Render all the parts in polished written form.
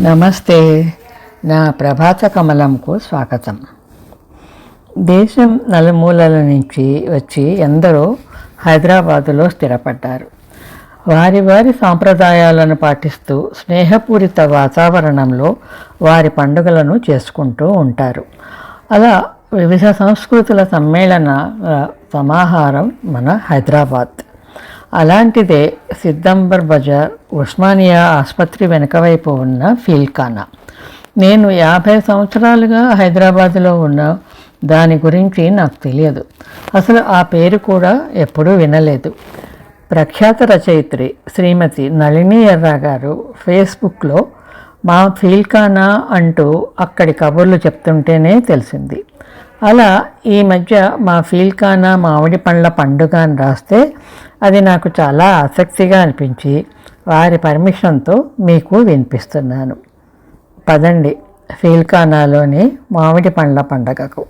నమస్తే. నా ప్రభాత కమలంకు స్వాగతం. దేశం నలుమూలల నుంచి వచ్చి ఎందరో హైదరాబాదులో స్థిరపడ్డారు. వారి వారి సాంప్రదాయాలను పాటిస్తూ స్నేహపూరిత వాతావరణంలో వారి పండుగలను చేసుకుంటూ ఉంటారు. అలా వివిధ సంస్కృతుల సమ్మేళన సమాహారం మన హైదరాబాద్. అలాంటిదే సిద్దంబర్ బజార్ ఉస్మానియా ఆసుపత్రి వెనుకవైపు ఉన్న ఫీల్ఖానా. నేను 50 సంవత్సరాలుగా హైదరాబాదులో ఉన్న దాని గురించి నాకు తెలియదు. అసలు ఆ పేరు కూడా ఎప్పుడూ వినలేదు. ప్రఖ్యాత రచయిత్రి శ్రీమతి నళిని ఎర్రా గారు ఫేస్బుక్లో మా ఫీల్ఖానా అంటూ అక్కడి కబుర్లు చెప్తుంటేనే తెలిసింది. అలా ఈ మధ్య మా ఫీల్ఖానా మామిడి పండ్ల పండుగ అని రాస్తే అది నాకు చాలా ఆసక్తిగా అనిపించి వారి పర్మిషన్తో మీకు వినిపిస్తున్నాను. పదండి ఫీల్ఖానాలోని మామిడి పండ్ల పండగకు.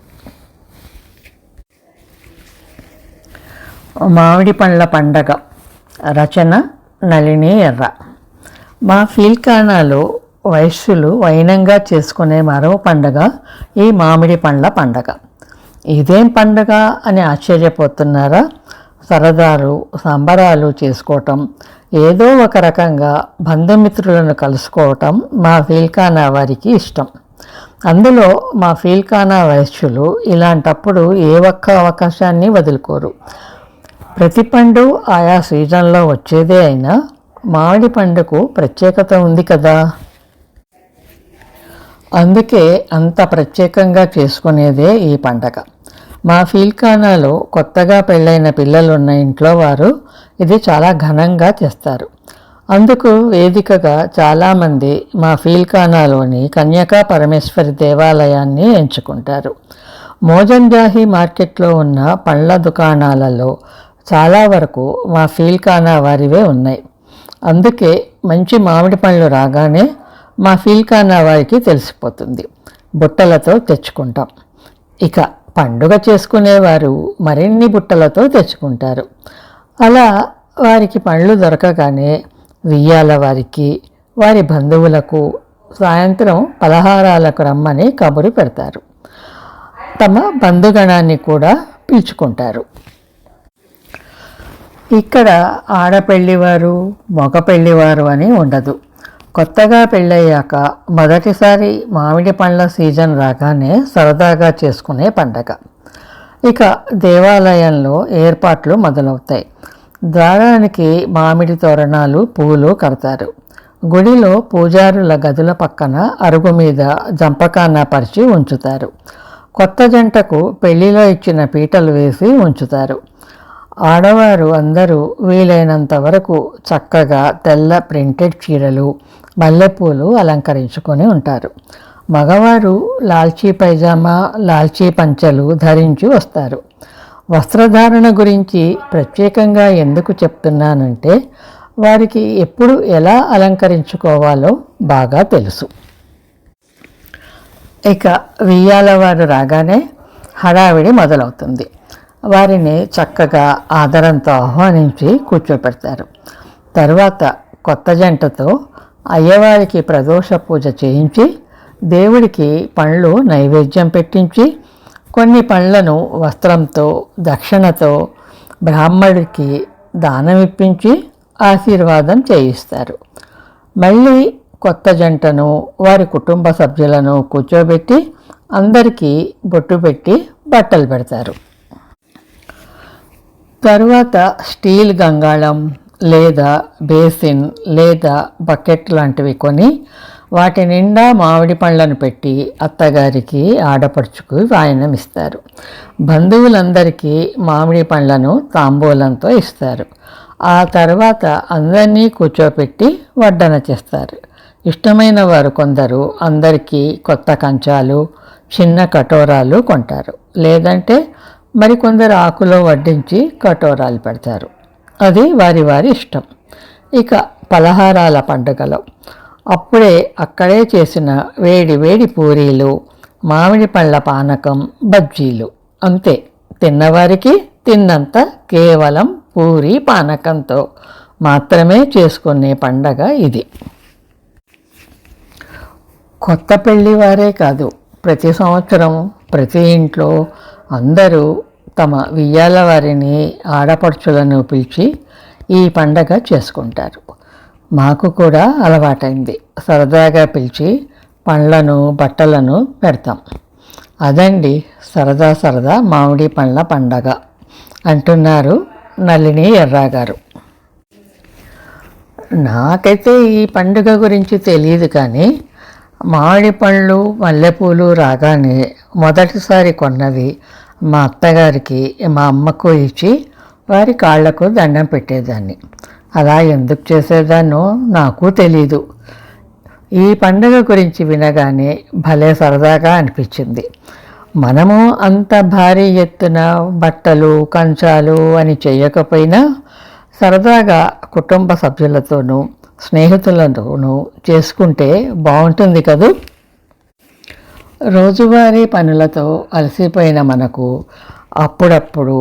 మామిడి పండ్ల పండగ రచన నళిని ఎర్ర. మా ఫీల్ఖానాలో వైశ్యులు వైనంగా చేసుకునే మరో పండగ ఈ మామిడి పండ్ల పండగ. ఇదేం పండగ అని ఆశ్చర్యపోతున్నారా? సరదాలు సంబరాలు చేసుకోవటం, ఏదో ఒక రకంగా బంధుమిత్రులను కలుసుకోవటం మా ఫీల్ఖానా వారికి ఇష్టం. అందులో మా ఫీల్ఖానా వైశ్యులు ఇలాంటప్పుడు ఏ ఒక్క అవకాశాన్ని వదులుకోరు. ప్రతి పండు ఆయా సీజన్లో వచ్చేదే అయినా మామిడి పండుకు ప్రత్యేకత ఉంది కదా. అందుకే అంత ప్రత్యేకంగా చేసుకునేదే ఈ పండగ. మా ఫీల్ఖానాలో కొత్తగా పెళ్ళైన పిల్లలున్న ఇంట్లో వారు ఇది చాలా ఘనంగా చేస్తారు. అందుకు వేదికగా చాలామంది మా ఫీల్ఖానాలోని కన్యకా పరమేశ్వరి దేవాలయాన్ని ఎంచుకుంటారు. మోజంజాహి మార్కెట్లో ఉన్న పండ్ల దుకాణాలలో చాలా వరకు మా ఫీల్ఖానా వారివే ఉన్నాయి. అందుకే మంచి మామిడి పండ్లు రాగానే మా ఫీల్ఖానా వారికి తెలిసిపోతుంది. బుట్టలతో తెచ్చుకుంటాం. ఇక పండుగ చేసుకునేవారు మరిన్ని బుట్టలతో తెచ్చుకుంటారు. అలా వారికి పండ్లు దొరకగానే వియ్యాల వారికి, వారి బంధువులకు సాయంత్రం పలహారాలకు రమ్మని కబురు పెడతారు. తమ బంధుగణాన్ని కూడా పిలుచుకుంటారు. ఇక్కడ ఆడపెళ్లివారు మగ పెళ్లివారు అని ఉండదు. కొత్తగా పెళ్ళయ్యాక మొదటిసారి మామిడి పండ్ల సీజన్ రాగానే సరదాగా చేసుకునే పండగ. ఇక దేవాలయంలో ఏర్పాట్లు మొదలవుతాయి. ద్వారానికి మామిడి తోరణాలు పూలు కడతారు. గుడిలో పూజారుల గదుల పక్కన అరుగు మీద జంపకాన పరిచి ఉంచుతారు. కొత్త జంటకు పెళ్లిలో ఇచ్చిన పీటలు వేసి ఉంచుతారు. ఆడవారు అందరూ వీలైనంత వరకు చక్కగా తెల్ల ప్రింటెడ్ చీరలు, మల్లెపూలు అలంకరించుకొని ఉంటారు. మగవారు లాల్చీ పైజామా, లాల్చీ పంచెలు ధరించి వస్తారు. వస్త్రధారణ గురించి ప్రత్యేకంగా ఎందుకు చెప్తున్నానంటే వారికి ఎప్పుడు ఎలా అలంకరించుకోవాలో బాగా తెలుసు. ఇక వియ్యాలవారు రాగానే హడావిడి మొదలవుతుంది. వారిని చక్కగా ఆదరంతో ఆహ్వానించి కూర్చోపెడతారు. తర్వాత కొత్త జంటతో అయ్యవారికి ప్రదోష పూజ చేయించి దేవుడికి పండ్లు నైవేద్యం పెట్టించి కొన్ని పండ్లను వస్త్రంతో దక్షిణతో బ్రాహ్మడికి దానమిప్పించి ఆశీర్వాదం చేయిస్తారు. మళ్ళీ కొత్త జంటను వారి కుటుంబ సభ్యులను కూర్చోబెట్టి అందరికీ బొట్టు పెట్టి బట్టలు పెడతారు. తరువాత స్టీల్ గంగాళం లేదా బేసిన్ లేదా బకెట్ లాంటివి కొని వాటి నిండా మామిడి పండ్లను పెట్టి అత్తగారికి ఆడపడుచుకు వాయనం ఇస్తారు. బంధువులందరికీ మామిడి పండ్లను తాంబూలంతో ఇస్తారు. ఆ తర్వాత అందరినీ కూర్చోపెట్టి వడ్డన చేస్తారు. ఇష్టమైన వారు కొందరు అందరికీ కొత్త కంచాలు, చిన్న కటోరాలు కొంటారు. లేదంటే మరికొందరు ఆకులో వడ్డించి కటోరాలు పెడతారు. అది వారి వారి ఇష్టం. ఇక పలహారాల పండుగలో అప్పుడే అక్కడే చేసిన వేడి వేడి పూరీలు, మామిడి పళ్ళ పానకం, బజ్జీలు. అంతే. తిన్నవారికి తిన్నంత కేవలం పూరి పానకంతో మాత్రమే చేసుకునే పండగ ఇది. కొత్త పెళ్లి వారే కాదు, ప్రతి సంవత్సరం ప్రతి ఇంట్లో అందరూ తమ వియ్యాల వారిని, ఆడపడుచులను పిలిచి ఈ పండగ చేసుకుంటారు. మాకు కూడా అలవాటైంది. సరదాగా పిలిచి పండ్లను, బట్టలను పెడతాం. అదండి సరదా సరదా మామిడి పండ్ల పండగ అంటున్నారు నళిని ఎర్రాగారు. నాకైతే ఈ పండుగ గురించి తెలియదు, కానీ మామిడి పళ్ళు, మల్లెపూలు రాగానే మొదటిసారి కొన్నది మా అత్తగారికి, మా అమ్మకు ఇచ్చి వారి కాళ్లకు దండం పెట్టేదాన్ని. అలా ఎందుకు చేసేదాన్నో నాకు తెలీదు. ఈ పండుగ గురించి వినగానే భలే సరదాగా అనిపించింది. మనము అంత భారీ ఎత్తున బట్టలు, కంచాలు అని చేయకపోయినా సరదాగా కుటుంబ సభ్యులతోనూ స్నేహితులతోనూ చేసుకుంటే బాగుంటుంది కదూ. రోజువారీ పనులతో అలసిపోయిన మనకు అప్పుడప్పుడు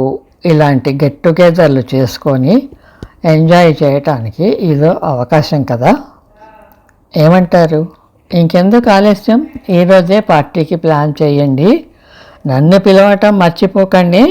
ఇలాంటి గెట్ టుగెదర్లు చేసుకొని ఎంజాయ్ చేయటానికి ఇదో అవకాశం కదా. ఏమంటారు? ఇంకెందుకు ఆలస్యం, ఈరోజే పార్టీకి ప్లాన్ చేయండి. నన్ను పిలవటం మర్చిపోకండి.